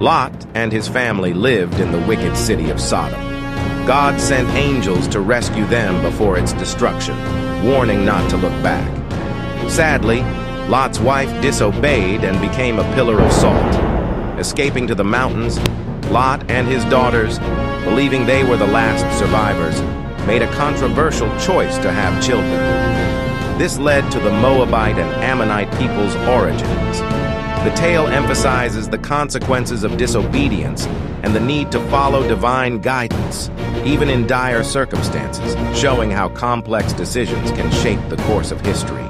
Lot and his family lived in the wicked city of Sodom. God sent angels to rescue them before its destruction, warning not to look back. Sadly, Lot's wife disobeyed and became a pillar of salt. Escaping to the mountains, Lot and his daughters, believing they were the last survivors, made a controversial choice to have children. This led to the Moabite and Ammonite people's origins. The tale emphasizes the consequences of disobedience and the need to follow divine guidance, even in dire circumstances, showing how complex decisions can shape the course of history.